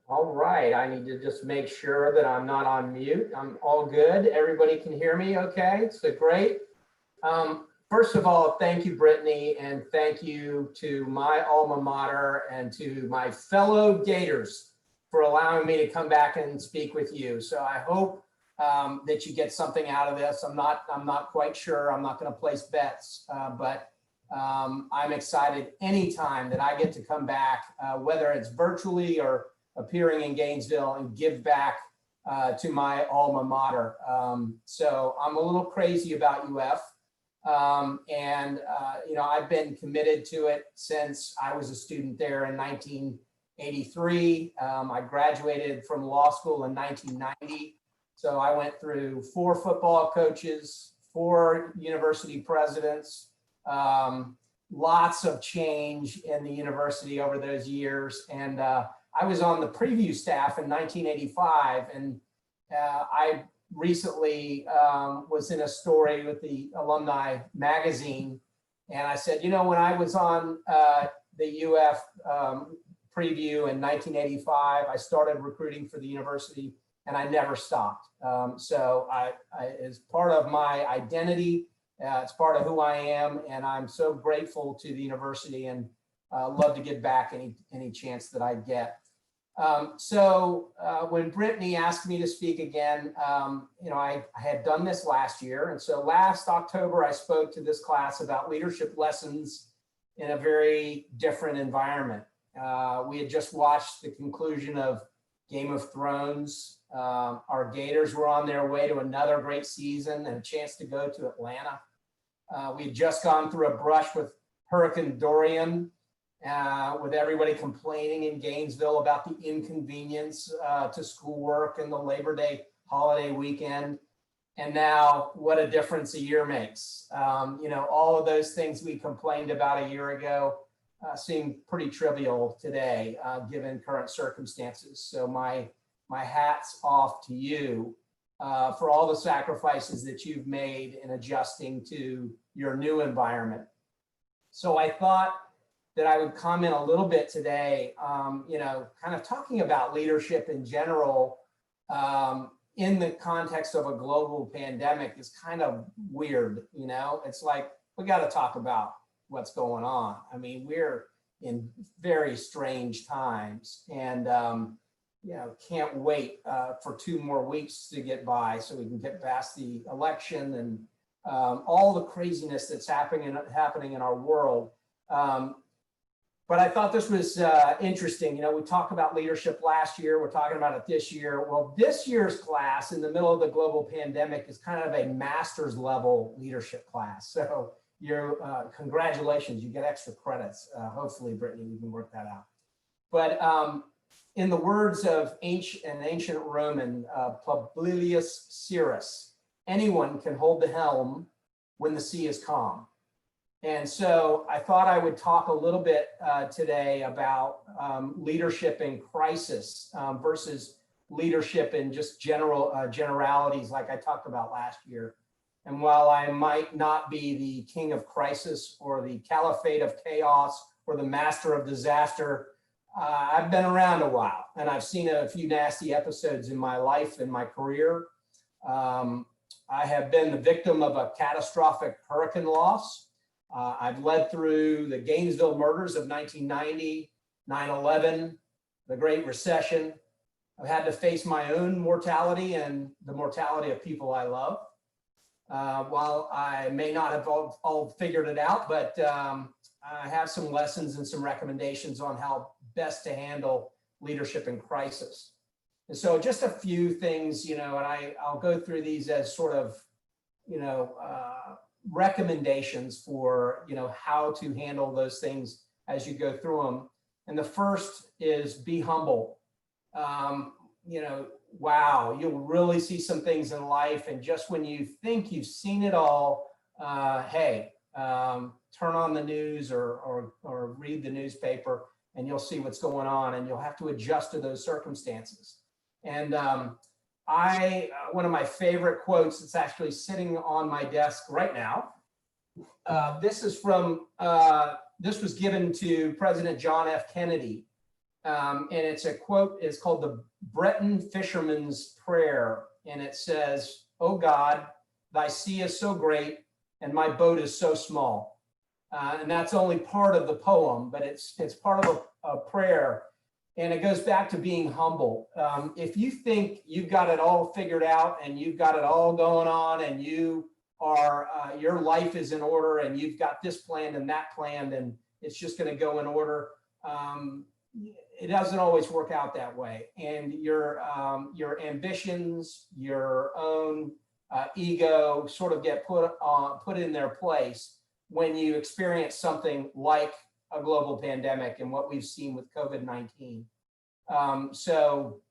All right, I need to just make sure that I'm not on mute. I'm all good. Everybody can hear me okay? So great. First of all, thank you, Brittany, and thank you to my alma mater and to my fellow Gators for allowing me to come back and speak with you. So I hope that you get something out of this. I'm not quite sure. I'm not going to place bets, but I'm excited anytime that I get to come back, whether it's virtually or appearing in Gainesville, and give back to my alma mater. So I'm a little crazy about UF. I've been committed to it since I was a student there in 1983. I graduated from law school in 1990. So I went through 4 football coaches, 4 university presidents, lots of change in the university over those years. And I was on the preview staff in 1985, and I recently was in a story with the Alumni magazine, and I said, you know, when I was on the UF preview in 1985, I started recruiting for the university, and I never stopped. So as part of my identity, it's part of who I am, and I'm so grateful to the university, and love to get back any chance that I get. When Brittany asked me to speak again, I had done this last year. And so last October, I spoke to this class about leadership lessons in a very different environment. We had just watched the conclusion of Game of Thrones. Our Gators were on their way to another great season and a chance to go to Atlanta. We had just gone through a brush with Hurricane Dorian, with everybody complaining in Gainesville about the inconvenience to schoolwork and the Labor Day holiday weekend. And now what a difference a year makes. All of those things we complained about a year ago seem pretty trivial today, given current circumstances. So my hat's off to you for all the sacrifices that you've made in adjusting to your new environment. So I thought that I would comment a little bit today, kind of talking about leadership in general in the context of a global pandemic is kind of weird. It's like, we got to talk about what's going on. I mean, we're in very strange times, and can't wait for 2 more weeks to get by so we can get past the election and all the craziness that's happening in our world. But I thought this was interesting. We talked about leadership last year. We're talking about it this year. Well, this year's class in the middle of the global pandemic is kind of a master's level leadership class. So congratulations, you get extra credits. Hopefully, Brittany, we can work that out. But in the words of an ancient Roman, Publius Syrus, anyone can hold the helm when the sea is calm. And so I thought I would talk a little bit today about leadership in crisis versus leadership in just generalities like I talked about last year. And while I might not be the king of crisis or the caliphate of chaos or the master of disaster, I've been around a while, and I've seen a few nasty episodes in my life and my career. I have been the victim of a catastrophic hurricane loss. I've led through the Gainesville murders of 1990, 9/11, the Great Recession. I've had to face my own mortality and the mortality of people I love. While I may not have all figured it out, but I have some lessons and some recommendations on how best to handle leadership in crisis. And so just a few things, and I'll go through these as sort of, recommendations for, how to handle those things as you go through them. And the first is be humble. Wow, you'll really see some things in life. And just when you think you've seen it all, hey, turn on the news or read the newspaper, and you'll see what's going on, and you'll have to adjust to those circumstances. And one of my favorite quotes, it's actually sitting on my desk right now. This was given to President John F. Kennedy And it's a quote, it's called the Breton Fisherman's Prayer. And it says, "Oh God, thy sea is so great and my boat is so small." And that's only part of the poem, but it's part of a prayer. And it goes back to being humble. If you think you've got it all figured out and you've got it all going on and you are, your life is in order and you've got this planned and that planned and it's just going to go in order, it doesn't always work out that way. And your ambitions, your own ego sort of get put in their place when you experience something like a global pandemic and what we've seen with COVID-19. So,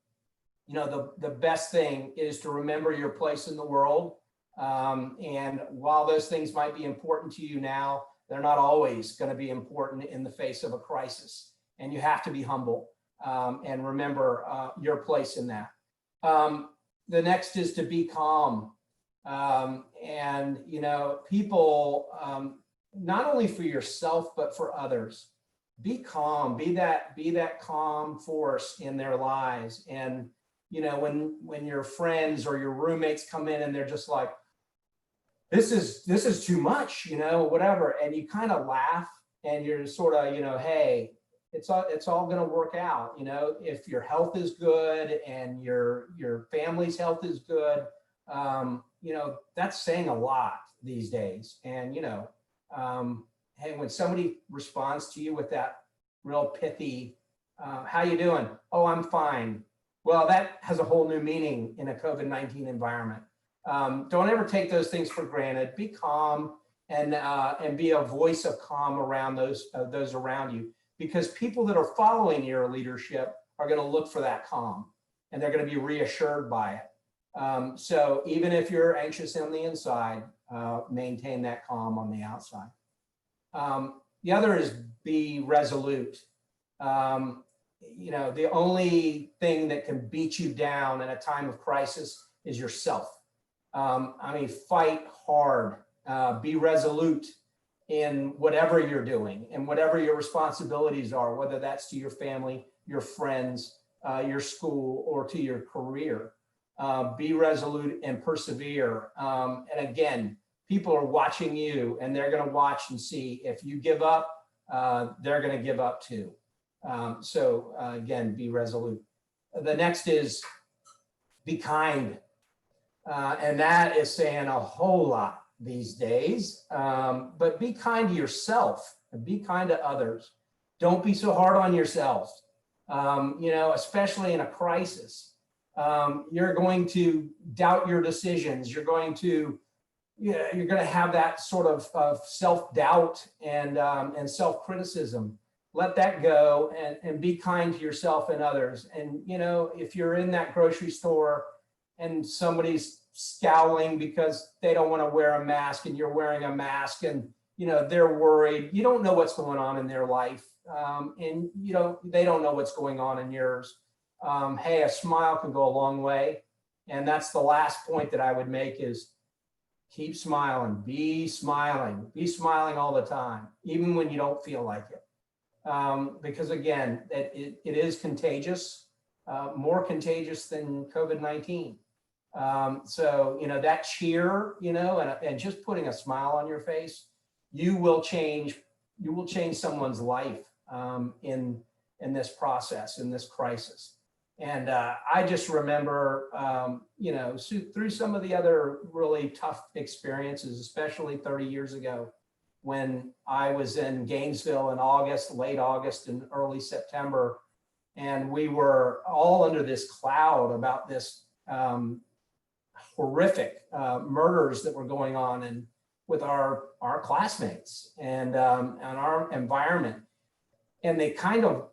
you know, the best thing is to remember your place in the world. And while those things might be important to you now, they're not always going to be important in the face of a crisis. And you have to be humble and remember your place in that. The next is to be calm. And, you know, people, not only for yourself, but for others, be calm, be that calm force in their lives. And, you know, when your friends or your roommates come in and they're just like, this is too much, you know, whatever. And you kind of laugh and you're sort of, you know, hey, it's all going to work out. You know, if your health is good and your family's health is good, you know, that's saying a lot these days. And, you know, hey, when somebody responds to you with that real pithy, how you doing? Oh, I'm fine. Well, that has a whole new meaning in a COVID-19 environment. Don't ever take those things for granted. Be calm and be a voice of calm around those around you, because people that are following your leadership are going to look for that calm and they're going to be reassured by it. So even if you're anxious on the inside, maintain that calm on the outside. The other is be resolute. You know, the only thing that can beat you down in a time of crisis is yourself. I mean, fight hard, be resolute in whatever you're doing and whatever your responsibilities are, whether that's to your family, your friends, your school, or to your career. Be resolute and persevere. And again, people are watching you and they're going to watch and see if you give up, they're going to give up too. So again, be resolute. The next is be kind. And that is saying a whole lot these days, but be kind to yourself and be kind to others. Don't be so hard on yourself, you know, especially in a crisis. You're going to doubt your decisions. You're going to have that sort of self-doubt and self-criticism. Let that go and be kind to yourself and others. And, you know, if you're in that grocery store and somebody's scowling because they don't want to wear a mask and you're wearing a mask and, you know, they're worried, you don't know what's going on in their life. And, you know, they don't know what's going on in yours. Hey, a smile can go a long way. And that's the last point that I would make is keep smiling, be smiling all the time, even when you don't feel like it. Because again, it is contagious, more contagious than COVID-19. So, you know, that cheer, you know, and just putting a smile on your face, you will change someone's life in this process, in this crisis. And I just remember, you know, through some of the other really tough experiences, especially 30 years ago, when I was in Gainesville in August, late August and early September, and we were all under this cloud about this horrific murders that were going on and with our classmates and our environment, and the kind of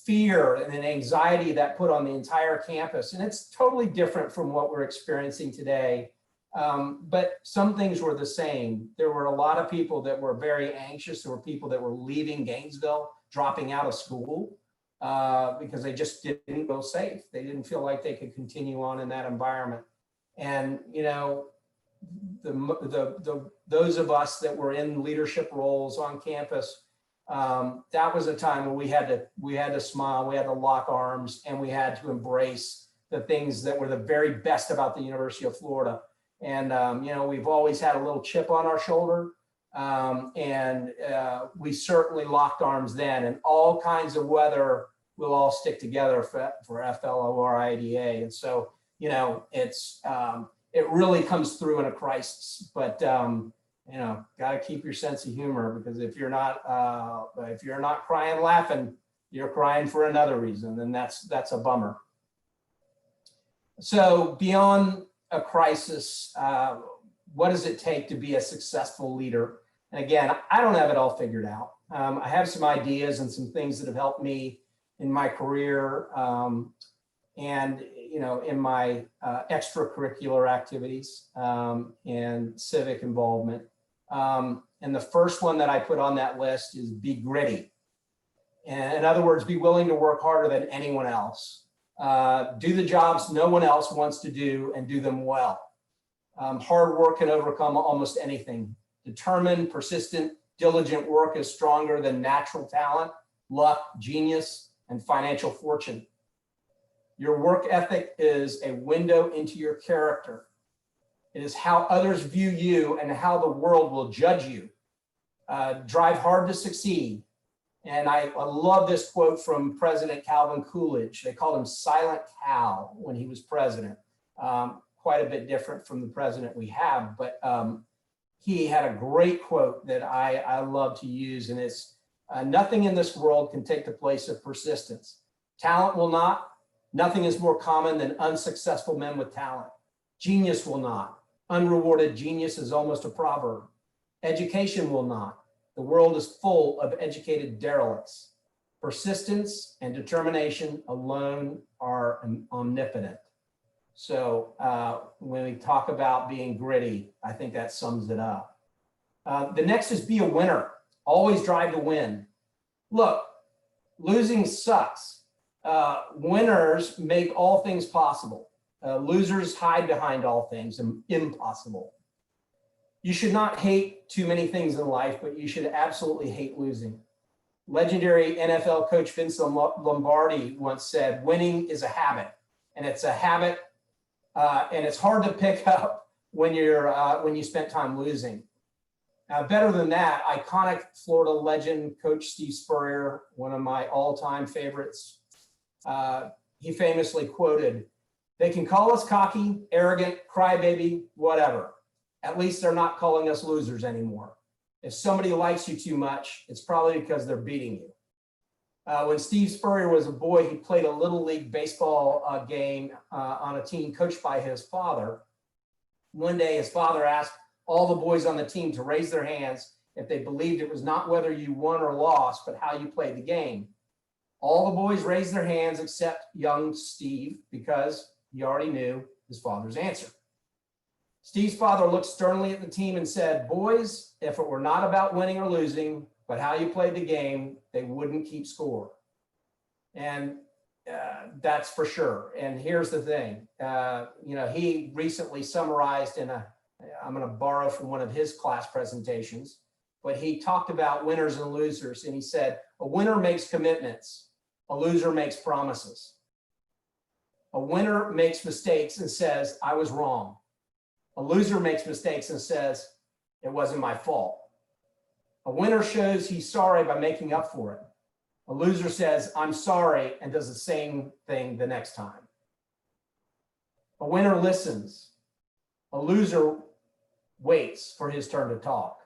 fear and an anxiety that put on the entire campus. And it's totally different from what we're experiencing today. But some things were the same. There were a lot of people that were very anxious. There were people that were leaving Gainesville, dropping out of school because they just didn't feel safe. They didn't feel like they could continue on in that environment. And, you know, those of us that were in leadership roles on campus, that was a time when we had to smile, we had to lock arms, and we had to embrace the things that were the very best about the University of Florida. And, you know, we've always had a little chip on our shoulder. We certainly locked arms then, and all kinds of weather, we'll all stick together for FLORIDA. And so, you know, it really comes through in a crisis, but, you know, got to keep your sense of humor, because if you're not crying, laughing, you're crying for another reason. And that's a bummer. So beyond a crisis, what does it take to be a successful leader? And again, I don't have it all figured out. I have some ideas and some things that have helped me in my career, and, you know, in my extracurricular activities, and civic involvement. And the first one that I put on that list is be gritty. And in other words, be willing to work harder than anyone else. Do the jobs no one else wants to do, and do them well. Hard work can overcome almost anything. Determined, persistent, diligent work is stronger than natural talent, luck, genius, and financial fortune. Your work ethic is a window into your character. It is how others view you and how the world will judge you. Drive hard to succeed. And I love this quote from President Calvin Coolidge. They called him Silent Cal when he was president. Quite a bit different from the president we have, but he had a great quote that I love to use, and it's, nothing in this world can take the place of persistence. Talent will not. Nothing is more common than unsuccessful men with talent. Genius will not. Unrewarded genius is almost a proverb. Education will not. The world is full of educated derelicts. Persistence and determination alone are omnipotent. So when we talk about being gritty, I think that sums it up. The next is be a winner. Always drive to win. Look, losing sucks. Winners make all things possible. Losers hide behind all things impossible. You should not hate too many things in life, but you should absolutely hate losing. Legendary NFL coach Vince Lombardi once said, winning is a habit, and it's a habit, and it's hard to pick up when you spent time losing. Better than that, iconic Florida legend Coach Steve Spurrier, one of my all-time favorites, he famously quoted, "They can call us cocky, arrogant, crybaby, whatever. At least they're not calling us losers anymore. If somebody likes you too much, it's probably because they're beating you." When Steve Spurrier was a boy, he played a little league baseball game on a team coached by his father. One day, his father asked all the boys on the team to raise their hands if they believed it was not whether you won or lost, but how you played the game. All the boys raised their hands except young Steve, because he already knew his father's answer. Steve's father looked sternly at the team and said, "Boys, if it were not about winning or losing, but how you played the game, they wouldn't keep score." And that's for sure. And here's the thing, you know, he recently summarized I'm going to borrow from one of his class presentations, but he talked about winners and losers. And he said, a winner makes commitments. A loser makes promises. A winner makes mistakes and says, I was wrong. A loser makes mistakes and says, it wasn't my fault. A winner shows he's sorry by making up for it. A loser says, I'm sorry, and does the same thing the next time. A winner listens. A loser waits for his turn to talk.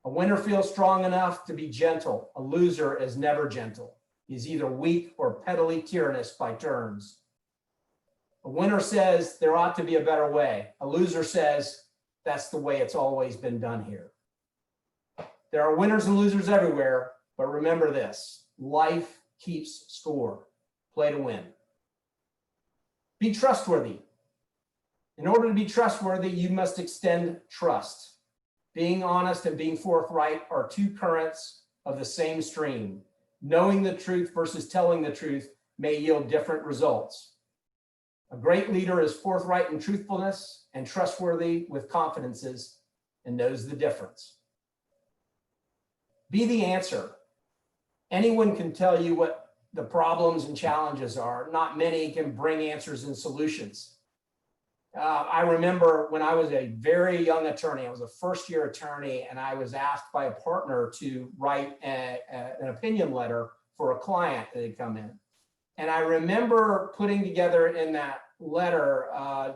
A winner feels strong enough to be gentle. A loser is never gentle. He's either weak or pettily tyrannous by turns. A winner says there ought to be a better way. A loser says that's the way it's always been done here. There are winners and losers everywhere, but remember this, life keeps score. Play to win. Be trustworthy. In order to be trustworthy, you must extend trust. Being honest and being forthright are two currents of the same stream. Knowing the truth versus telling the truth may yield different results. A great leader is forthright in truthfulness and trustworthy with confidences and knows the difference. Be the answer. Anyone can tell you what the problems and challenges are. Not many can bring answers and solutions. I remember when I was a very young attorney, I was a first-year attorney, and I was asked by a partner to write an opinion letter for a client that had come in. And I remember putting together in that letter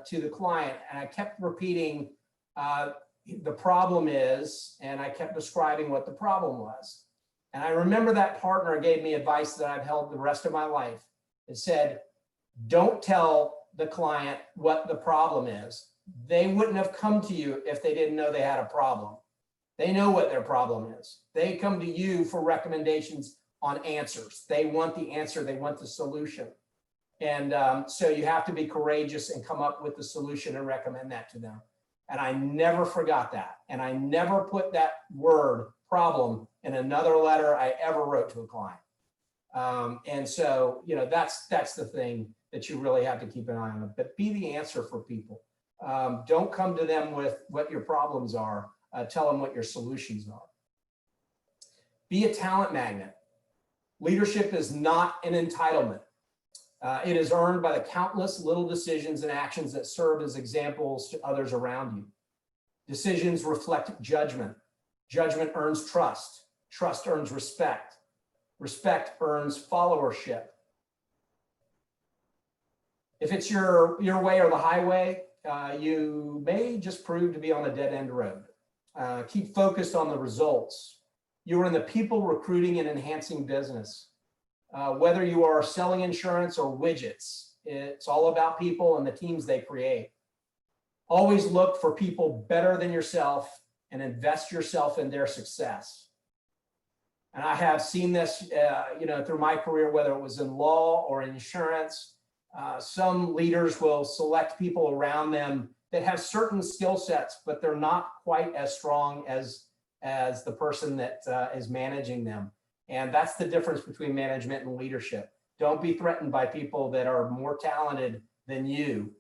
to the client, and I kept repeating, the problem is, and I kept describing what the problem was. And I remember that partner gave me advice that I've held the rest of my life. It said, don't tell the client what the problem is. They wouldn't have come to you if they didn't know they had a problem. They know what their problem is. They come to you for recommendations on answers. They want the answer, they want the solution. And so you have to be courageous and come up with the solution and recommend that to them. And I never forgot that. And I never put that word problem in another letter I ever wrote to a client. And so, you know, that's the thing that you really have to keep an eye on. But be the answer for people. Don't come to them with what your problems are. Tell them what your solutions are. Be a talent magnet. Leadership is not an entitlement. It is earned by the countless little decisions and actions that serve as examples to others around you. Decisions reflect judgment. Judgment earns trust. Trust earns respect. Respect earns followership. If it's your way or the highway, you may just prove to be on a dead-end road. Keep focused on the results. You are in the people recruiting and enhancing business. Whether you are selling insurance or widgets, it's all about people and the teams they create. Always look for people better than yourself and invest yourself in their success. And I have seen this, you know, through my career, whether it was in law or insurance. Some leaders will select people around them that have certain skill sets, but they're not quite as strong as the person that is managing them. And that's the difference between management and leadership. Don't be threatened by people that are more talented than you.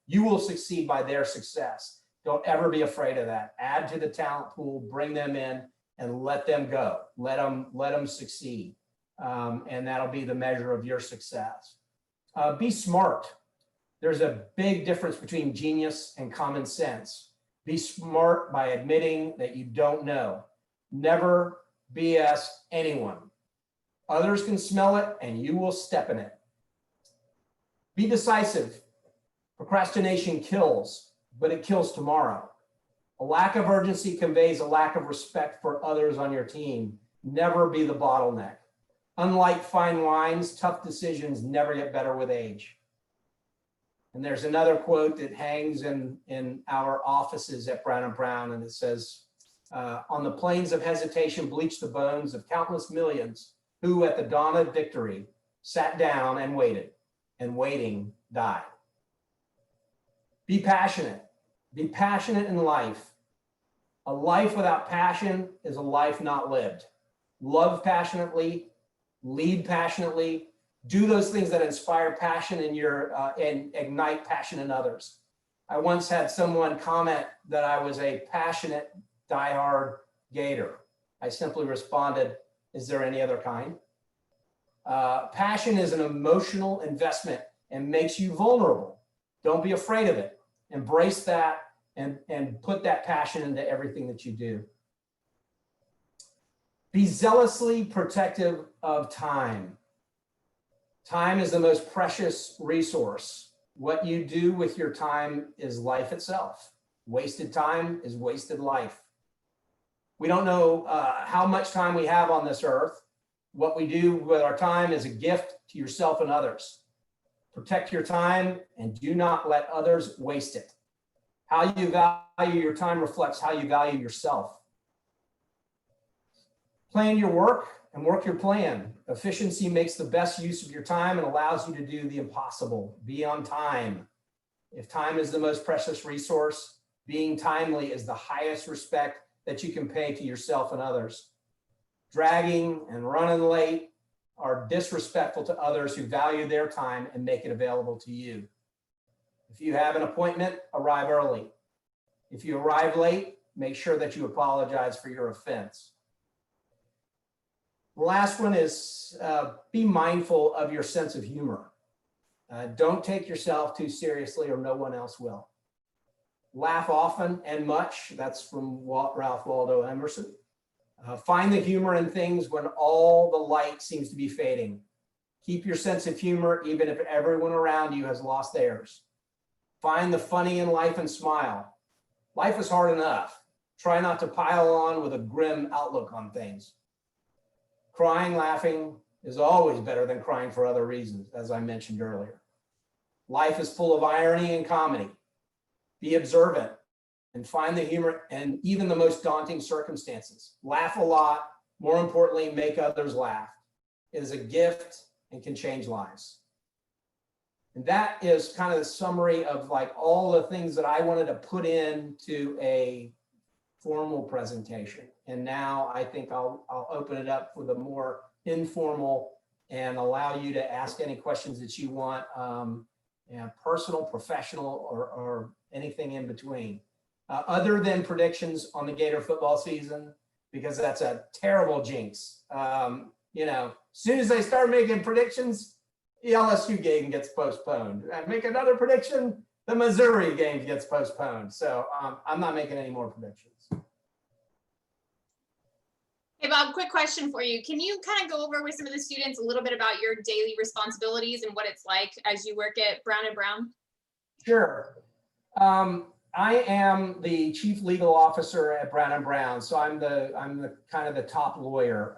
You will succeed by their success. Don't ever be afraid of that. Add to the talent pool, bring them in, and let them go. Let them succeed. And that'll be the measure of your success. Be smart. There's a big difference between genius and common sense. Be smart by admitting that you don't know. Never BS anyone. Others can smell it and you will step in it. Be decisive. Procrastination kills, but it kills tomorrow. A lack of urgency conveys a lack of respect for others on your team. Never be the bottleneck. Unlike fine wines, tough decisions never get better with age. And there's another quote that hangs in our offices at Brown & Brown, and it says, on the plains of hesitation bleach the bones of countless millions who at the dawn of victory sat down and waited, and waiting died. Be passionate. Be passionate in life. A life without passion is a life not lived. Love passionately, lead passionately, do those things that inspire passion in your and ignite passion in others. I once had someone comment that I was a passionate, diehard Gator. I simply responded, is there any other kind? Passion is an emotional investment and makes you vulnerable. Don't be afraid of it. Embrace that and put that passion into everything that you do. Be zealously protective of time. Time is the most precious resource. What you do with your time is life itself. Wasted time is wasted life. We don't know how much time we have on this earth. What we do with our time is a gift to yourself and others. Protect your time and do not let others waste it. How you value your time reflects how you value yourself. Plan your work and work your plan. Efficiency makes the best use of your time and allows you to do the impossible. Be on time. If time is the most precious resource, being timely is the highest respect that you can pay to yourself and others. Dragging and running late are disrespectful to others who value their time and make it available to you. If you have an appointment, arrive early. If you arrive late, make sure that you apologize for your offense. The last one is be mindful of your sense of humor. Don't take yourself too seriously or no one else will. Laugh often and much. That's from Ralph Waldo Emerson. Find the humor in things when all the light seems to be fading. Keep your sense of humor even if everyone around you has lost theirs. Find the funny in life and smile. Life is hard enough. Try not to pile on with a grim outlook on things. Crying, laughing is always better than crying for other reasons, as I mentioned earlier. Life is full of irony and comedy. Be observant and find the humor in even the most daunting circumstances. Laugh a lot. More importantly, make others laugh. It is a gift and can change lives. And that is kind of the summary of like all the things that I wanted to put into a formal presentation. And now I think I'll open it up for the more informal and allow you to ask any questions that you want, personal, professional, or anything in between. Other than predictions on the Gator football season, because that's a terrible jinx. As soon as they start making predictions, the LSU game gets postponed. Make another prediction, the Missouri game gets postponed. So I'm not making any more predictions. Hey, Bob, quick question for you. Can you kind of go over with some of the students a little bit about your daily responsibilities and what it's like as you work at Brown & Brown? Sure. I am the chief legal officer at Brown & Brown, so I'm the kind of the top lawyer,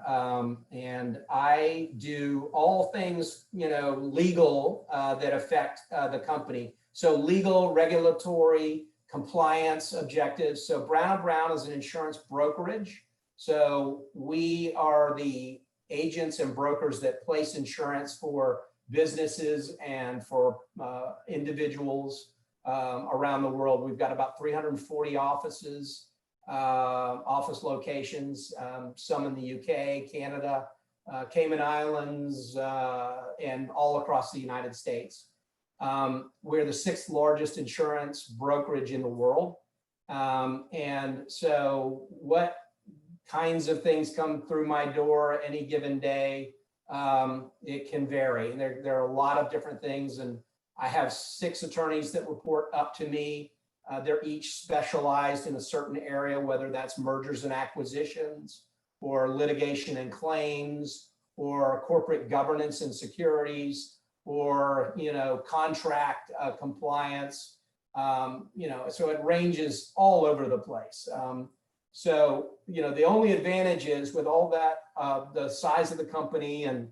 and I do all things legal that affect the company. So legal, regulatory, compliance objectives. So Brown & Brown is an insurance brokerage. So we are the agents and brokers that place insurance for businesses and for individuals around the world. We've got about 340 offices, office locations, some in the UK, Canada, Cayman Islands, and all across the United States. We're the 6th largest insurance brokerage in the world. And so what kinds of things come through my door any given day, it can vary. And there are a lot of different things. And I have 6 attorneys that report up to me. They're each specialized in a certain area, whether that's mergers and acquisitions or litigation and claims or corporate governance and securities or, contract compliance. So it ranges all over the place. So, the only advantage is with all that, the size of the company and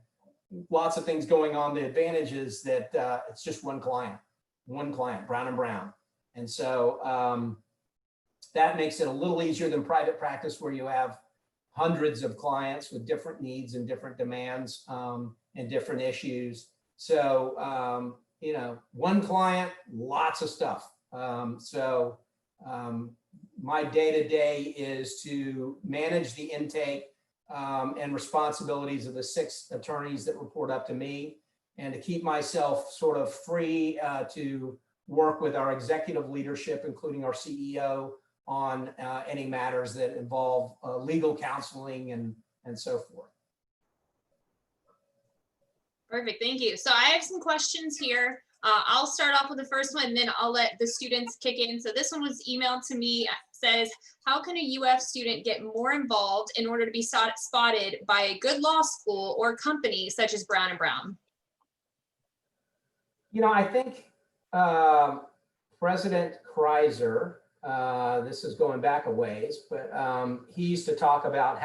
lots of things going on, the advantage is that it's just one client, Brown & Brown. And so that makes it a little easier than private practice where you have hundreds of clients with different needs and different demands and different issues. So, one client, lots of stuff. My day-to-day is to manage the intake and responsibilities of the 6 attorneys that report up to me, and to keep myself sort of free to work with our executive leadership, including our CEO, on any matters that involve legal counseling and so forth. Perfect, thank you. So I have some questions here. I'll start off with the first one, and then I'll let the students kick in. So this one was emailed to me. Says, how can a UF student get more involved in order to be spotted by a good law school or company such as Brown & Brown? I think President Kreiser, this is going back a ways, but he used to talk about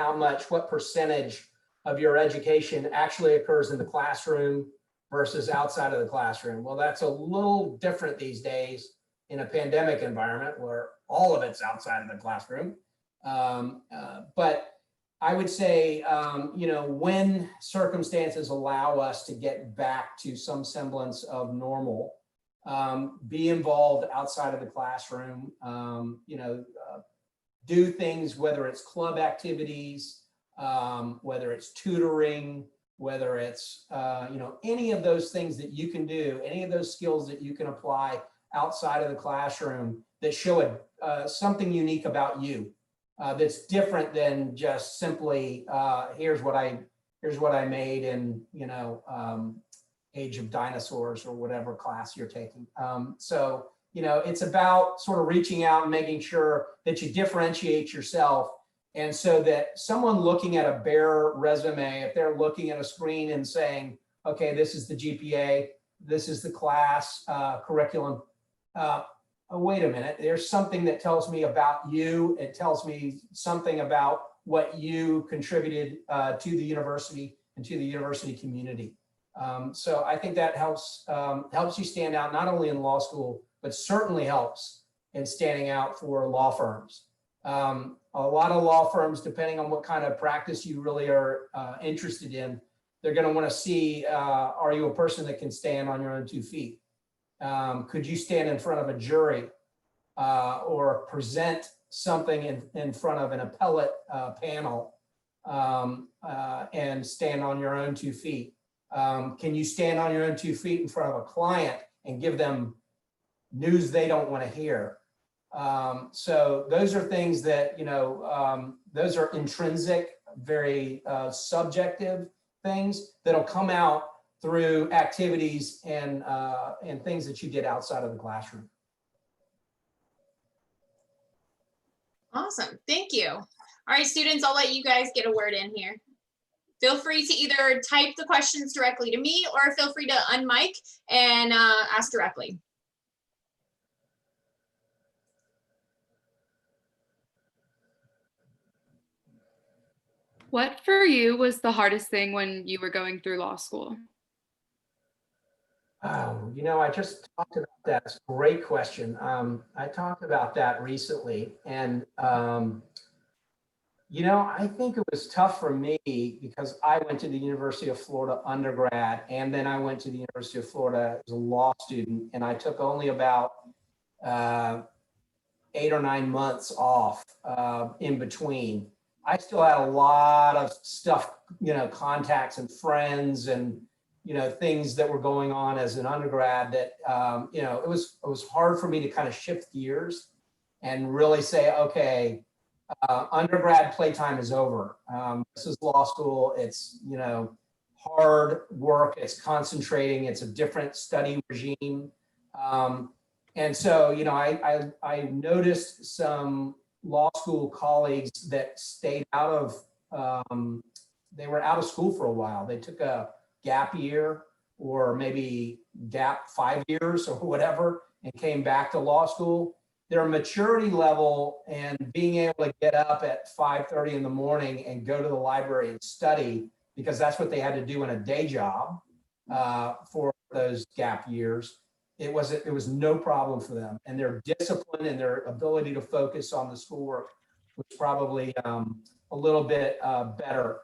what percentage of your education actually occurs in the classroom versus outside of the classroom. Well, that's a little different these days in a pandemic environment where all of it's outside of the classroom. But I would say, when circumstances allow us to get back to some semblance of normal, be involved outside of the classroom, do things, whether it's club activities, whether it's tutoring, whether it's, any of those things that you can do, any of those skills that you can apply outside of the classroom that show something unique about you, that's different than just simply, here's what I here's what I made in, Age of Dinosaurs or whatever class you're taking. So, it's about sort of reaching out and making sure that you differentiate yourself. And so that someone looking at a bare resume, if they're looking at a screen and saying, okay, this is the GPA, this is the class curriculum. Oh, wait a minute, there's something that tells me about you. It tells me something about what you contributed to the university and to the university community. So I think that helps you stand out, not only in law school, but certainly helps in standing out for law firms. A lot of law firms, depending on what kind of practice you really are interested in, they're going to want to see, are you a person that can stand on your own 2 feet? Could you stand in front of a jury or present something in front of an appellate panel and stand on your own 2 feet? Can you stand on your own 2 feet in front of a client and give them news they don't want to hear? So those are things that, those are intrinsic, very subjective things that'll come out through activities and things that you did outside of the classroom. Awesome, thank you. All right, students, I'll let you guys get a word in here. Feel free to either type the questions directly to me or feel free to unmic and ask directly. What for you was the hardest thing when you were going through law school? Oh, I just talked about that. It's a great question. I talked about that recently, and I think it was tough for me because I went to the University of Florida undergrad, and then I went to the University of Florida as a law student, and I took only about 8 or 9 months off in between. I still had a lot of stuff, contacts and friends and, things that were going on as an undergrad that, it was hard for me to kind of shift gears and really say, okay, undergrad playtime is over. This is law school. It's, hard work. It's concentrating. It's a different study regime. And so, I noticed some law school colleagues that stayed out of, they were out of school for a while. They took a gap year or maybe gap 5 years or whatever and came back to law school. Their maturity level and being able to get up at 5:30 in the morning and go to the library and study, because that's what they had to do in a day job for those gap years. It was no problem for them, and their discipline and their ability to focus on the schoolwork was probably a little bit better.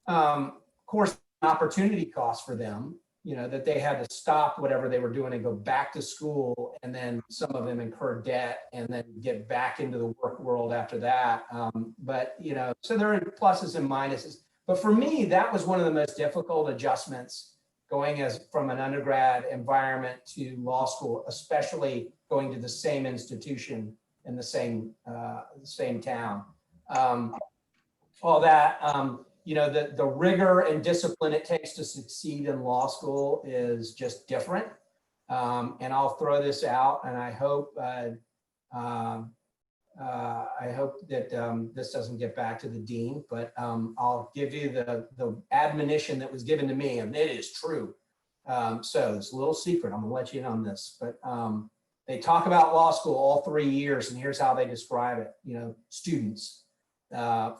Of course, opportunity cost for them, that they had to stop whatever they were doing and go back to school, and then some of them incurred debt and then get back into the work world after that. But so there are pluses and minuses. But for me, that was one of the most difficult adjustments, going from an undergrad environment to law school, especially going to the same institution in the same town. All that, the rigor and discipline it takes to succeed in law school is just different. And I'll throw this out, and I hope that this doesn't get back to the dean, but I'll give you the admonition that was given to me, and it is true. So it's a little secret. I'm gonna let you in on this, but they talk about law school all 3 years, and here's how they describe it. Students,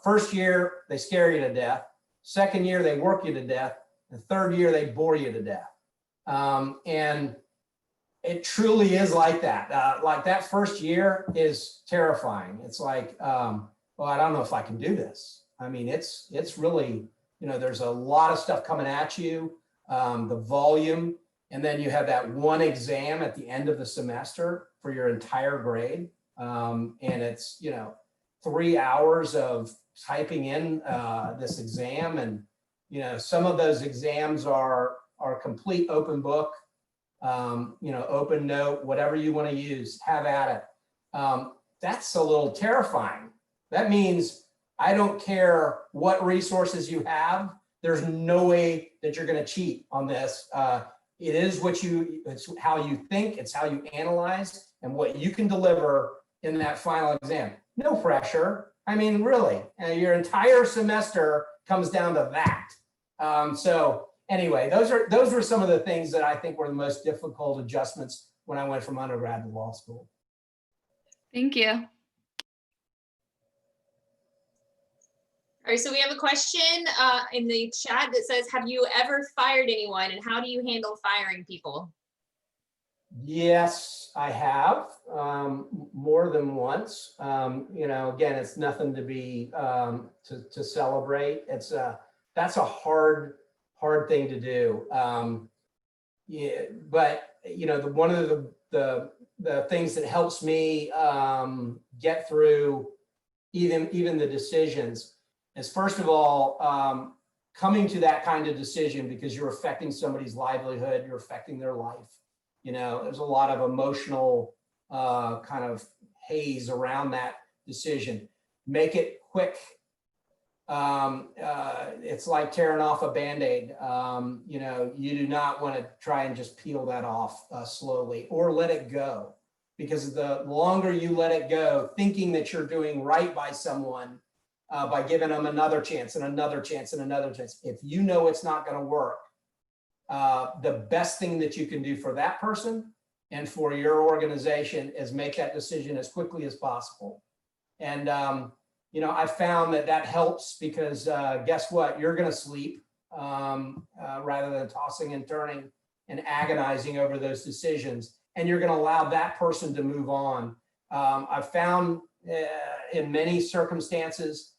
first year, they scare you to death. Second year, they work you to death. The third year, they bore you to death. And it truly is like that. Like that first year is terrifying. It's like, well, I don't know if I can do this. I mean, it's really, there's a lot of stuff coming at you, the volume, and then you have that one exam at the end of the semester for your entire grade. And it's, 3 hours of typing in this exam. And, some of those exams are complete open book. Open note, whatever you want to use, have at it. That's a little terrifying. That means I don't care what resources you have. There's no way that you're going to cheat on this. It is it's how you think, it's how you analyze, and what you can deliver in that final exam. No pressure. I mean, really, your entire semester comes down to that. So anyway, those were some of the things that I think were the most difficult adjustments when I went from undergrad to law school. Thank you. All right, so we have a question in the chat that says, have you ever fired anyone, and how do you handle firing people? Yes, I have, more than once. Again, it's nothing to be to celebrate. That's a hard thing to do. Yeah, but one of the things that helps me get through even the decisions is, first of all, coming to that kind of decision because you're affecting somebody's livelihood, you're affecting their life. There's a lot of emotional kind of haze around that decision. Make it quick. It's like tearing off a Band-Aid. You do not want to try and just peel that off slowly, or let it go, because the longer you let it go, thinking that you're doing right by someone, by giving them another chance and another chance and another chance, if you know it's not going to work, the best thing that you can do for that person and for your organization is make that decision as quickly as possible. And I found that helps, because guess what? You're going to sleep rather than tossing and turning and agonizing over those decisions, and you're going to allow that person to move on. I've found in many circumstances,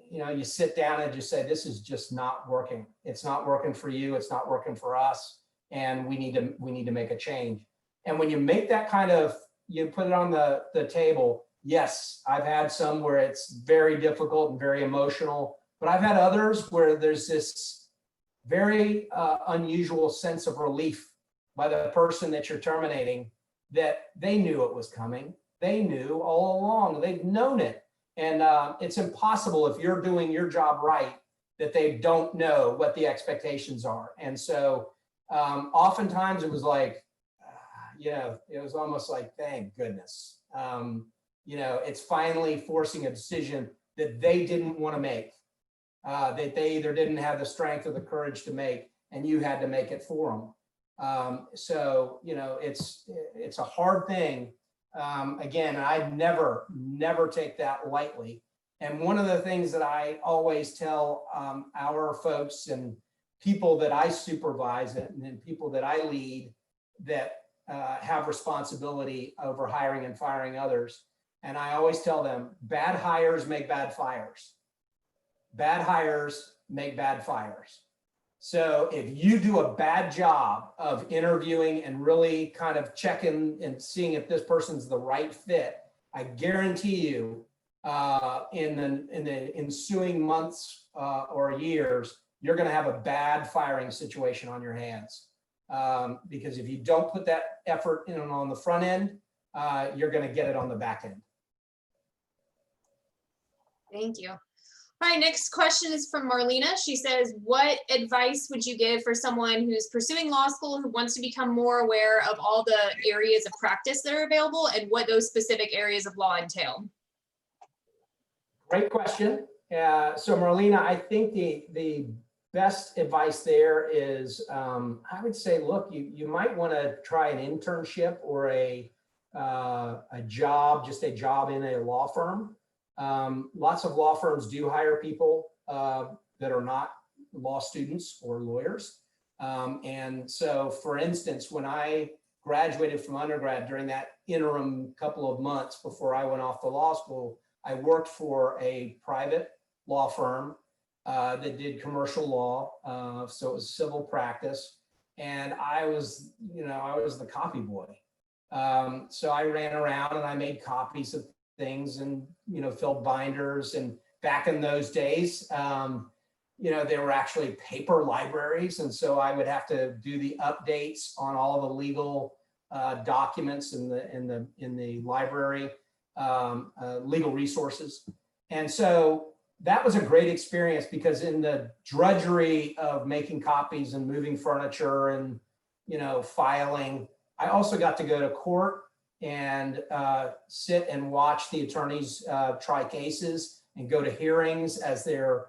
you sit down and just say, this is just not working. It's not working for you. It's not working for us. And we need to make a change. And when you make that you put it on the table. Yes, I've had some where it's very difficult and very emotional, but I've had others where there's this very unusual sense of relief by the person that you're terminating, that they knew it was coming. They knew all along. They've known it. And it's impossible, if you're doing your job right, that they don't know what the expectations are. And so oftentimes it was like, it was almost like, thank goodness. It's finally forcing a decision that they didn't want to make, that they either didn't have the strength or the courage to make, and you had to make it for them. So it's a hard thing. Again, I never take that lightly. And one of the things that I always tell our folks and people that I supervise and people that I lead that have responsibility over hiring and firing others, and I always tell them, bad hires make bad fires. Bad hires make bad fires. So if you do a bad job of interviewing and really kind of checking and seeing if this person's the right fit, I guarantee you in the ensuing months or years, you're going to have a bad firing situation on your hands. Because if you don't put that effort in on the front end, you're going to get it on the back end. Thank you. All right, next question is from Marlena. She says, what advice would you give for someone who's pursuing law school, who wants to become more aware of all the areas of practice that are available and what those specific areas of law entail? Great question. So Marlena, I think the best advice there is, I would say, look, you might want to try an internship or a job, just a job in a law firm. Lots of law firms do hire people that are not law students or lawyers. And so, for instance, when I graduated from undergrad, during that interim couple of months before I went off to law school, I worked for a private law firm that did commercial law. So it was civil practice. And I was the copy boy. So I ran around and I made copies of things and, filled binders. And back in those days, there were actually paper libraries. And so I would have to do the updates on all the legal documents in the library, legal resources. And so that was a great experience because in the drudgery of making copies and moving furniture and, filing, I also got to go to court and sit and watch the attorneys try cases and go to hearings as their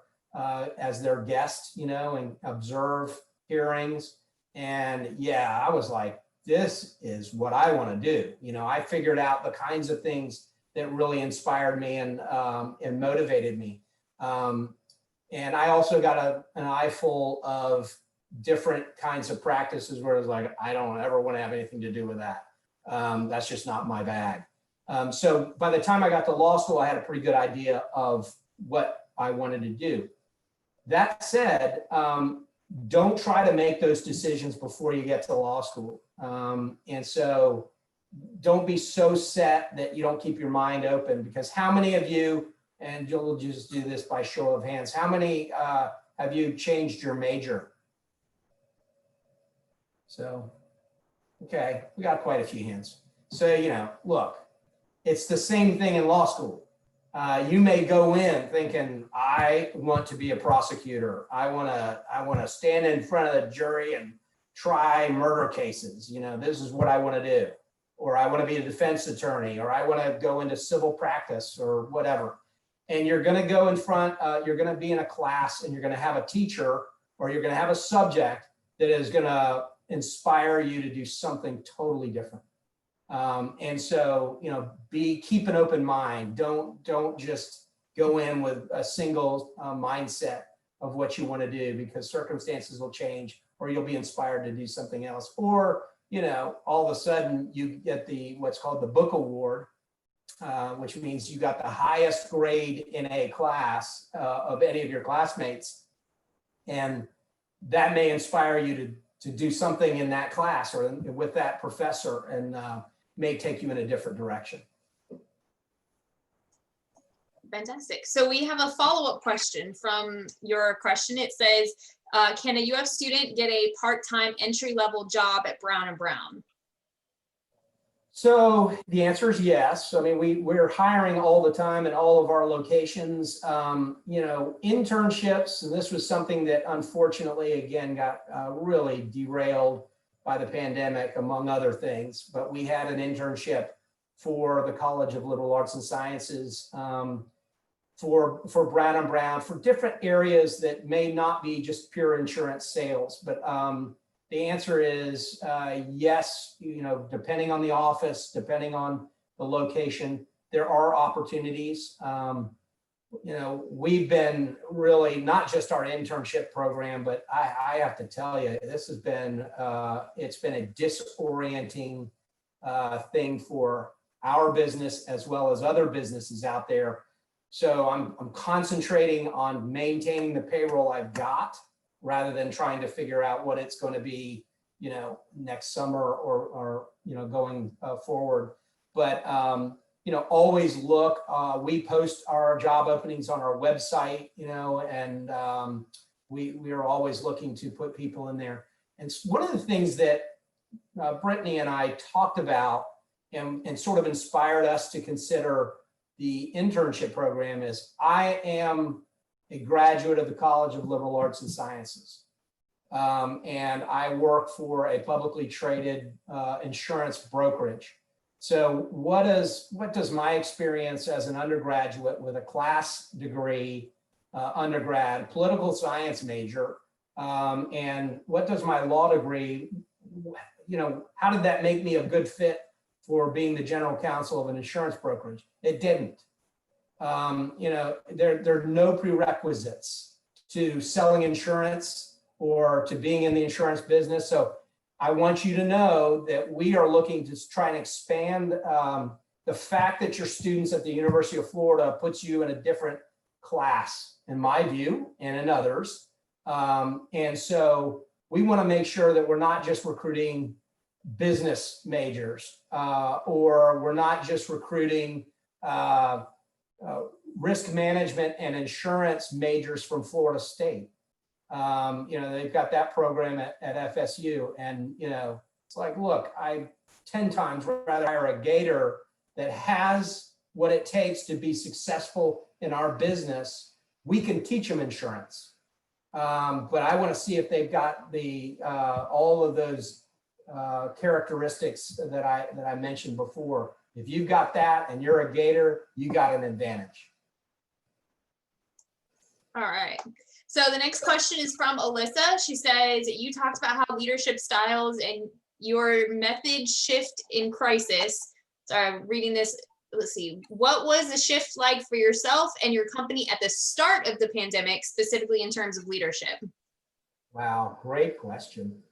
guest, and observe hearings. And yeah, I was like, this is what I want to do. I figured out the kinds of things that really inspired me and motivated me. And I also got an eye full of different kinds of practices where I was like, I don't ever want to have anything to do with that. That's just not my bag. So by the time I got to law school, I had a pretty good idea of what I wanted to do. That said, don't try to make those decisions before you get to law school. And so don't be so set that you don't keep your mind open, because how many of you, and you'll just do this by show of hands, how many have you changed your major? So, okay, we got quite a few hands. So, look, it's the same thing in law school. You may go in thinking, I want to be a prosecutor. I want to stand in front of the jury and try murder cases. This is what I want to do. Or I want to be a defense attorney, or I want to go into civil practice or whatever. And you're going to go in front, you're going to be in a class and you're going to have a teacher, or you're going to have a subject that is going to inspire you to do something totally different. And so, keep an open mind. Don't just go in with a single mindset of what you want to do, because circumstances will change, or you'll be inspired to do something else. Or, all of a sudden you get what's called the book award, which means you got the highest grade in a class of any of your classmates. And that may inspire you to do something in that class or with that professor, and may take you in a different direction. Fantastic. So we have a follow-up question from your question. It says, can a UF student get a part-time entry-level job at Brown & Brown? So the answer is yes. I mean, we're hiring all the time in all of our locations. Internships, and this was something that unfortunately, again, got really derailed by the pandemic, among other things. But we had an internship for the College of Liberal Arts and Sciences, for Brown & Brown, for different areas that may not be just pure insurance sales. But the answer is yes, depending on the office, depending on the location, there are opportunities. We've been really, not just our internship program, but I have to tell you, this has been, it's been a disorienting thing for our business as well as other businesses out there. So I'm concentrating on maintaining the payroll I've got, rather than trying to figure out what it's going to be, next summer or going forward. But, always look, we post our job openings on our website, and we are always looking to put people in there. And one of the things that Brittany and I talked about and sort of inspired us to consider the internship program is, I am a graduate of the College of Liberal Arts and Sciences. And I work for a publicly traded insurance brokerage. So what does my experience as an undergraduate with a class degree, undergrad, political science major, and what does my law degree, how did that make me a good fit for being the general counsel of an insurance brokerage? It didn't. There are no prerequisites to selling insurance or to being in the insurance business. So I want you to know that we are looking to try and expand the fact that your students at the University of Florida puts you in a different class, in my view, and in others. And so we want to make sure that we're not just recruiting business majors, or we're not just recruiting risk management and insurance majors from Florida State. They've got that program at FSU, and it's like, look, I 10 times rather hire a Gator that has what it takes to be successful in our business we can teach them insurance. But I want to see if they've got the all of those characteristics that I mentioned before. If you've got that and you're a Gator, you got an advantage. All right. So the next question is from Alyssa. She says, you talked about how leadership styles and your method shift in crisis. So I'm reading this. Let's see. What was the shift like for yourself and your company at the start of the pandemic, specifically in terms of leadership? Wow, great question.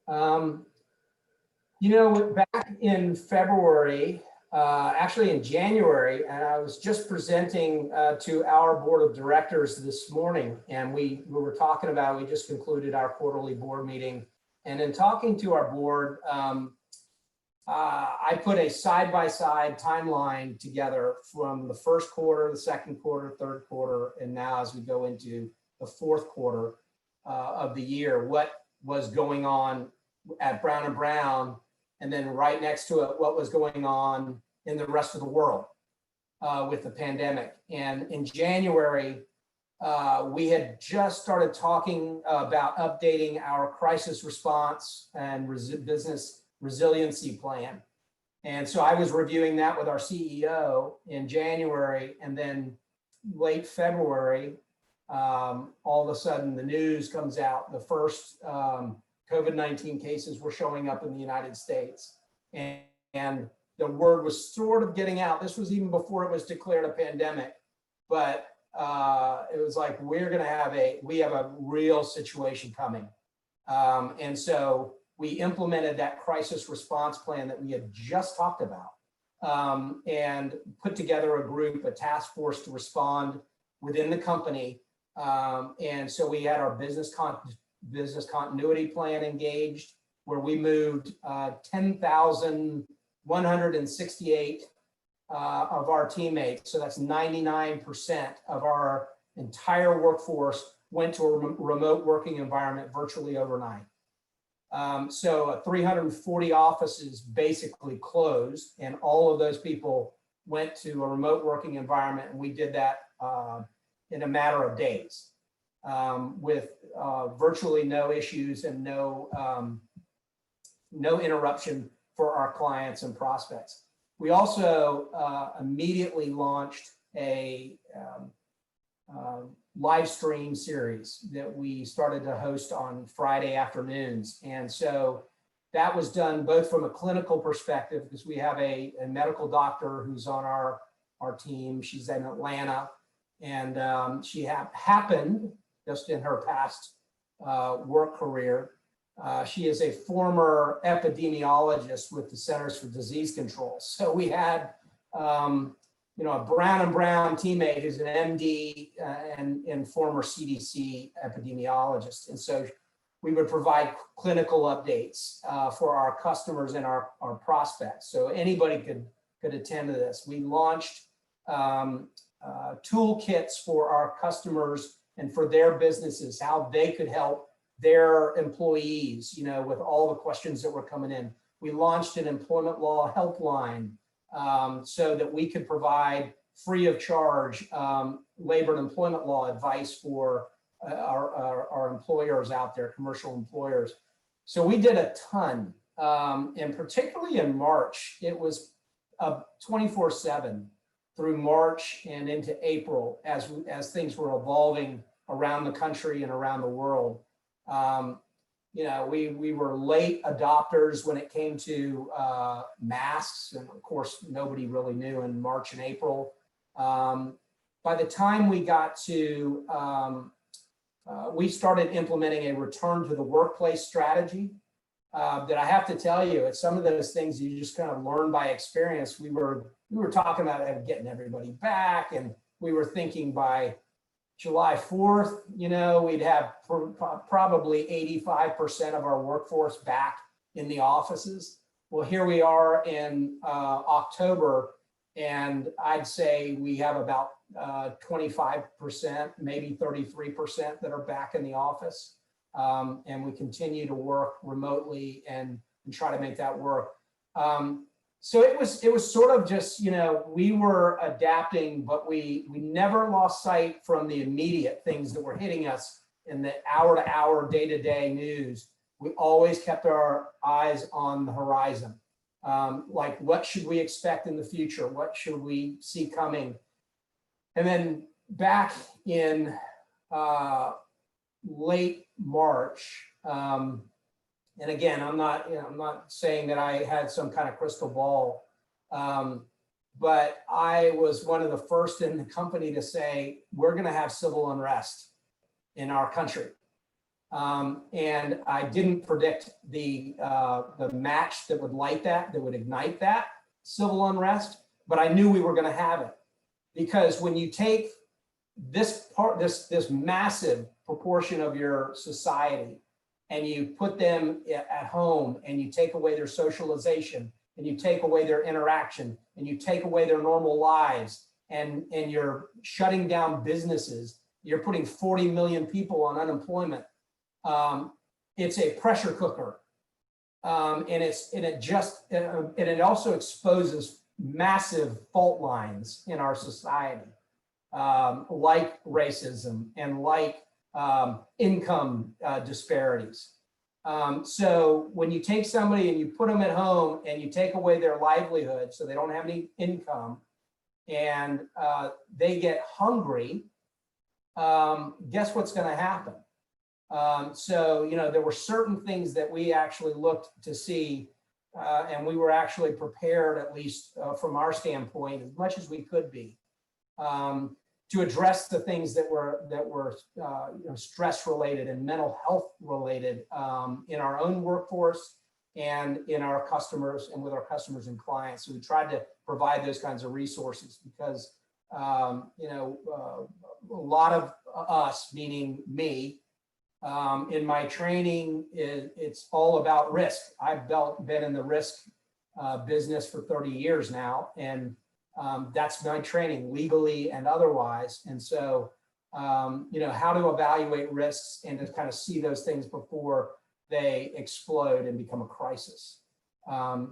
You know, back in February, actually in January, and I was just presenting to our board of directors this morning, and we were talking about, we just concluded our quarterly board meeting, and in talking to our board, I put a side-by-side timeline together from the first quarter, the second quarter, third quarter, and now as we go into the fourth quarter of the year, what was going on at Brown & Brown, and then right next to it, what was going on in the rest of the world with the pandemic. And in January, we had just started talking about updating our crisis response and business resiliency plan. And so I was reviewing that with our CEO in January, and then late February, all of a sudden the news comes out. The first COVID-19 cases were showing up in the United States. And the word was sort of getting out. This was even before it was declared a pandemic, but it was like, we have a real situation coming. And so we implemented that crisis response plan that we had just talked about, and put together a group, a task force to respond within the company. And so we had our business continuity plan engaged, where we moved 10,168 of our teammates. So that's 99% of our entire workforce went to a remote working environment virtually overnight. So 340 offices basically closed, and all of those people went to a remote working environment, and we did that in a matter of days, with virtually no issues and no interruption for our clients and prospects. We also immediately launched a live stream series that we started to host on Friday afternoons. And so that was done both from a clinical perspective, because we have a medical doctor who's on our team. She's in Atlanta, and she happened, just in her past work career, she is a former epidemiologist with the Centers for Disease Control. So we had a Brown & Brown teammate who's an MD and former CDC epidemiologist. And so we would provide clinical updates for our customers and our prospects. So anybody could attend to this. We launched toolkits for our customers and for their businesses, how they could help their employees, with all the questions that were coming in. We launched an employment law helpline, so that we could provide free of charge labor and employment law advice for our employers out there, commercial employers. So we did a ton, and particularly in March, it was 24/7 through March and into April as things were evolving around the country and around the world. We were late adopters when it came to masks, and of course, nobody really knew in March and April. By the time we got to, we started implementing a return to the workplace strategy that I have to tell you, it's some of those things you just kind of learn by experience. We were talking about getting everybody back, and we were thinking by July 4th, we'd have probably 85% of our workforce back in the offices. Well, here we are in October, and I'd say we have about 25%, maybe 33% that are back in the office. And we continue to work remotely and try to make that work. So it was sort of just, we were adapting, but we never lost sight from the immediate things that were hitting us in the hour-to-hour, day-to-day news. We always kept our eyes on the horizon. Like, what should we expect in the future? What should we see coming? And then back in late March, and again, I'm not saying that I had some kind of crystal ball, but I was one of the first in the company to say, we're going to have civil unrest in our country. And I didn't predict the match that would light that would ignite that civil unrest, but I knew we were going to have it. Because when you take this massive proportion of your society and you put them at home and you take away their socialization and you take away their interaction and you take away their normal lives and you're shutting down businesses, you're putting 40 million people on unemployment. It's a pressure cooker. And it also exposes massive fault lines in our society, like racism and like income disparities. So when you take somebody and you put them at home and you take away their livelihood so they don't have any income and they get hungry, guess what's going to happen? So, there were certain things that we actually looked to see, and we were actually prepared, at least from our standpoint, as much as we could be, to address the things that were stress related and mental health related in our own workforce and in our customers and with our customers and clients. So we tried to provide those kinds of resources because a lot of us, meaning me, in my training, it's all about risk. I've been in the risk business for 30 years now, and that's my training, legally and otherwise. And so, how to evaluate risks and to kind of see those things before they explode and become a crisis.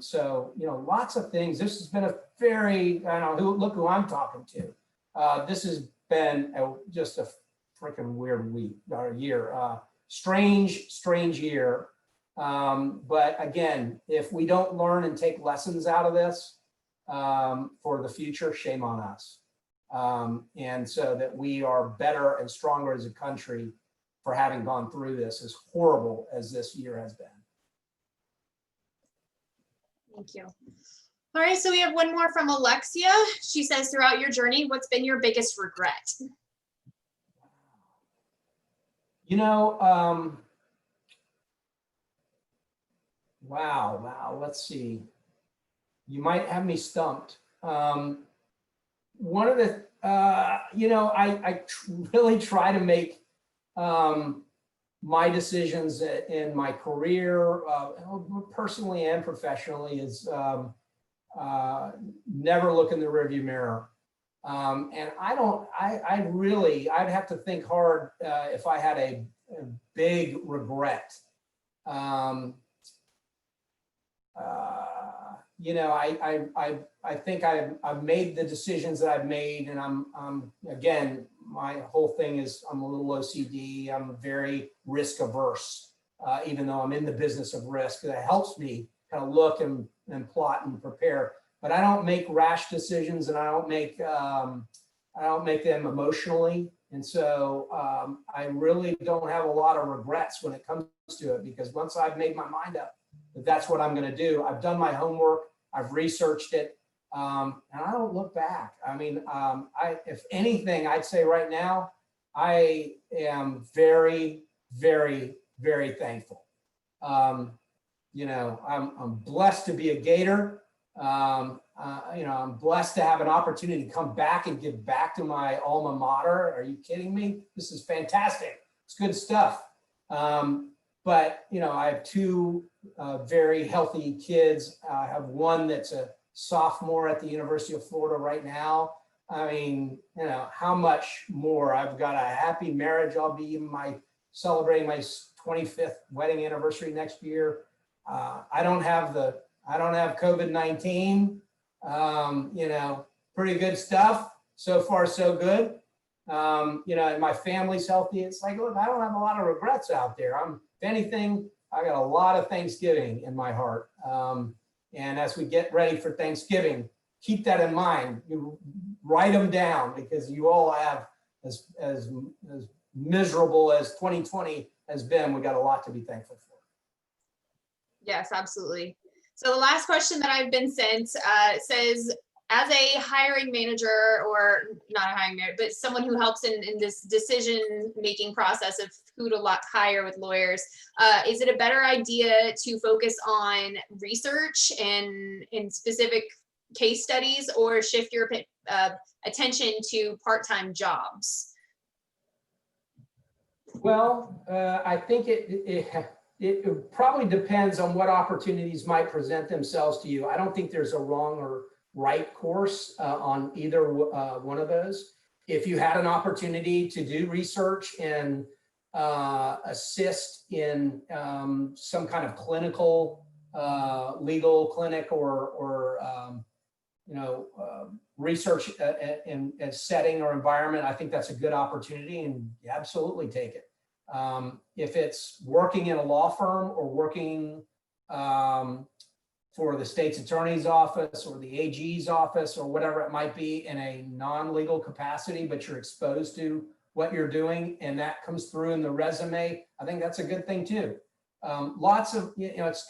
So, lots of things. This has been a very, look who I'm talking to. This has been just a freaking weird week or year, strange year. But again, if we don't learn and take lessons out of this for the future, shame on us. And so that we are better and stronger as a country for having gone through this, as horrible as this year has been. Thank you. All right, so we have one more from Alexia. She says, throughout your journey, what's been your biggest regret? Wow, let's see. You might have me stumped. One of the, I really try to make my decisions in my career, personally and professionally, is never look in the rearview mirror. And I'd have to think hard if I had a big regret. I think I've made the decisions that I've made, and I'm again, my whole thing is I'm a little OCD. I'm very risk averse, even though I'm in the business of risk. That helps me kind of look and plot and prepare. But I don't make rash decisions, and I don't make them emotionally. And so I really don't have a lot of regrets when it comes to it, because once I've made my mind up that that's what I'm going to do, I've done my homework, I've researched it, and I don't look back. I mean, if anything, I'd say right now, I am very, very, very thankful. I'm blessed to be a Gator. I'm blessed to have an opportunity to come back and give back to my alma mater. Are you kidding me? This is fantastic. It's good stuff. But I have two very healthy kids. I have one that's a sophomore at the University of Florida right now. I mean, how much more? I've got a happy marriage. I'll be celebrating my 25th wedding anniversary next year. I don't have I don't have COVID-19. Pretty good stuff. So far, so good. And my family's healthy. It's like, look, I don't have a lot of regrets out there. If anything, I got a lot of Thanksgiving in my heart. And as we get ready for Thanksgiving, keep that in mind. You write them down, because you all have, as miserable as 2020 has been, we got a lot to be thankful for. Yes, absolutely. So the last question that I've been sent says, as a hiring manager, or not a hiring manager, but someone who helps in this decision-making process of who to hire with lawyers, is it a better idea to focus on research and in specific case studies, or shift your attention to part-time jobs? Well, I think it probably depends on what opportunities might present themselves to you. I don't think there's a wrong or right course on either one of those. If you had an opportunity to do research and assist in some kind of clinical, legal clinic, or research in a setting or environment, I think that's a good opportunity, and you absolutely take it. If it's working in a law firm, or working for the state's attorney's office or the AG's office, or whatever it might be, in a non-legal capacity, but you're exposed to what you're doing and that comes through in the resume, I think that's a good thing too. Lots of, it's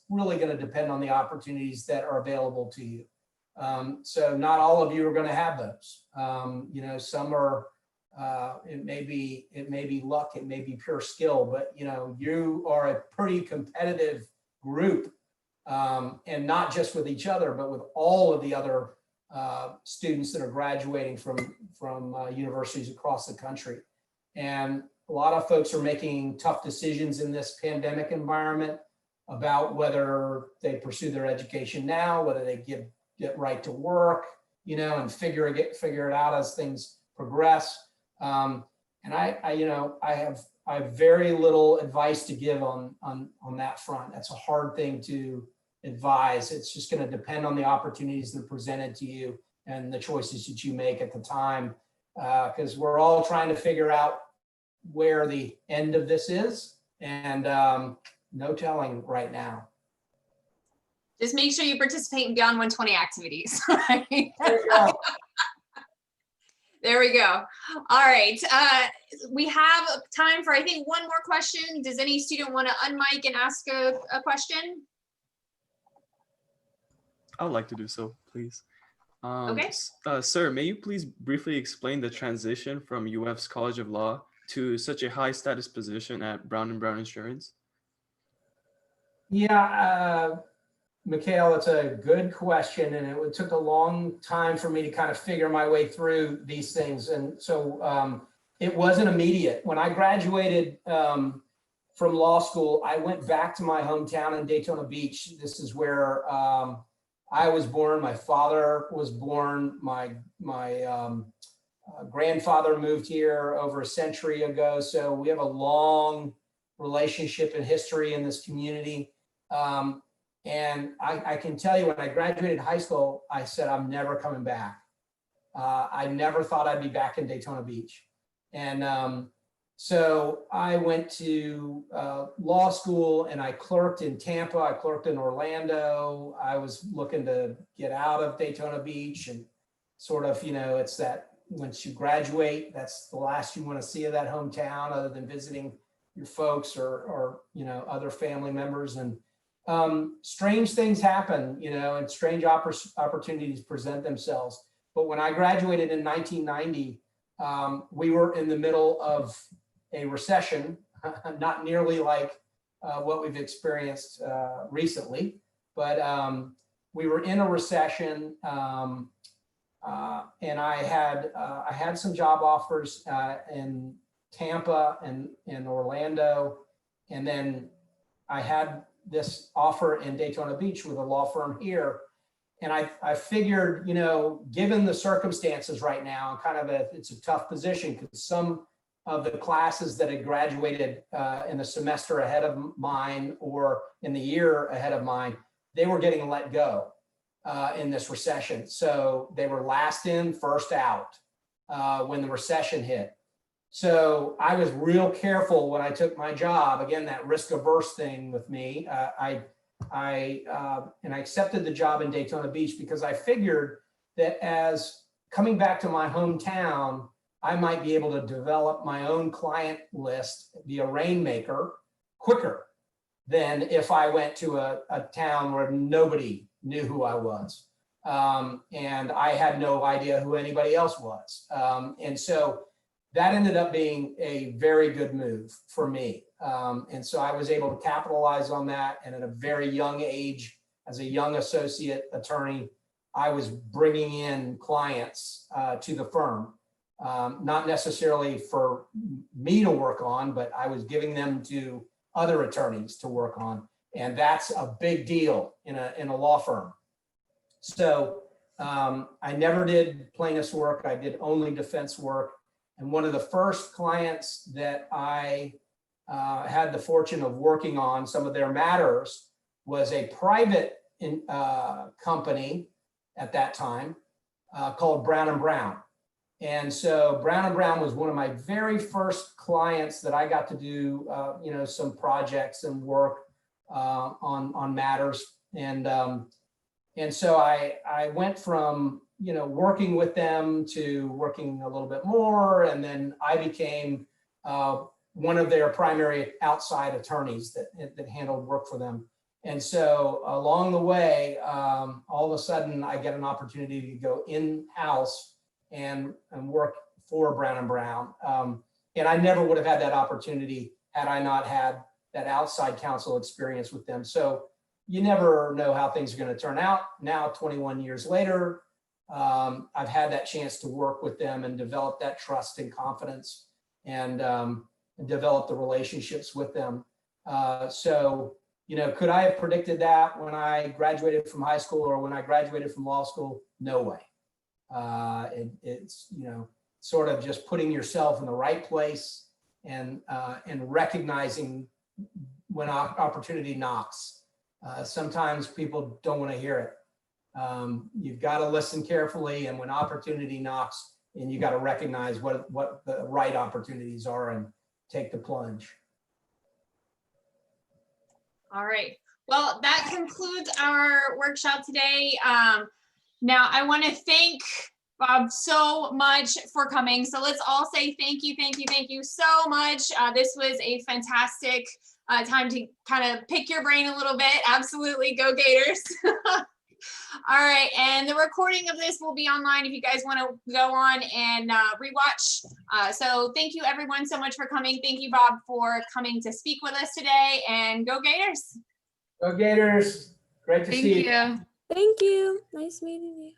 really going to depend on the opportunities that are available to you. So not all of you are going to have those. Some are, it may be luck, it may be pure skill, but you are a pretty competitive group, and not just with each other, but with all of the other students that are graduating from universities across the country. And a lot of folks are making tough decisions in this pandemic environment about whether they pursue their education now, whether they get right to work, and figure it out as things progress. And I have very little advice to give on that front. That's a hard thing to advise. It's just going to depend on the opportunities that are presented to you and the choices that you make at the time, because we're all trying to figure out where the end of this is, and no telling right now. Just make sure you participate in Beyond 120 activities. Right? There you go. There we go. All right. We have time for, I think, one more question. Does any student want to unmic and ask a question? I would like to do so, please. Okay. Sir, may you please briefly explain the transition from UF's College of Law to such a high status position at Brown & Brown Insurance? Yeah, Mikhail, it's a good question, and it took a long time for me to kind of figure my way through these things. And so it wasn't immediate. When I graduated from law school, I went back to my hometown in Daytona Beach. This is where I was born. My father was born. My grandfather moved here over a century ago. So we have a long relationship and history in this community. And I can tell you, when I graduated high school, I said, I'm never coming back. I never thought I'd be back in Daytona Beach. And so I went to law school, and I clerked in Tampa. I clerked in Orlando. I was looking to get out of Daytona Beach, and sort of, it's that once you graduate, that's the last you want to see of that hometown, other than visiting your folks or other family members. And strange things happen, and strange opportunities present themselves. But when I graduated in 1990, we were in the middle of a recession, not nearly like what we've experienced recently, but we were in a recession, and I had some job offers in Tampa and in Orlando, and then I had this offer in Daytona Beach with a law firm here. And I figured, given the circumstances right now, it's a tough position, because some of the classes that had graduated in the semester ahead of mine or in the year ahead of mine, they were getting let go in this recession. So they were last in, first out when the recession hit. So I was real careful when I took my job. Again, that risk averse thing with me. I accepted the job in Daytona Beach because I figured that as coming back to my hometown, I might be able to develop my own client list via Rainmaker quicker than if I went to a town where nobody knew who I was. And I had no idea who anybody else was. And so that ended up being a very good move for me. And so I was able to capitalize on that. And at a very young age, as a young associate attorney, I was bringing in clients to the firm, not necessarily for me to work on, but I was giving them to other attorneys to work on. And that's a big deal in a law firm. So I never did plaintiff's work. I did only defense work. And one of the first clients that I had the fortune of working on some of their matters was a private company at that time called Brown & Brown. And so Brown & Brown was one of my very first clients that I got to do, some projects and work on matters. And so I went from, working with them to working a little bit more. And then I became one of their primary outside attorneys that handled work for them. And so along the way, all of a sudden I get an opportunity to go in-house and work for Brown & Brown. And I never would have had that opportunity had I not had that outside counsel experience with them. So you never know how things are going to turn out. Now, 21 years later, I've had that chance to work with them and develop that trust and confidence and develop the relationships with them. So, could I have predicted that when I graduated from high school or when I graduated from law school? No way. It's, sort of just putting yourself in the right place and recognizing when opportunity knocks. Sometimes people don't want to hear it. You've got to listen carefully, and when opportunity knocks, and you got to recognize what the right opportunities are and take the plunge. All right. Well, that concludes our workshop today. Now I want to thank Bob so much for coming. So let's all say thank you, thank you, thank you so much. This was a fantastic time to kind of pick your brain a little bit. Absolutely. Go Gators. All right. And the recording of this will be online if you guys want to go on and rewatch. So thank you everyone so much for coming. Thank you, Bob, for coming to speak with us today, and go Gators. Go Gators. Great to see you. Thank you. Thank you. Nice meeting you.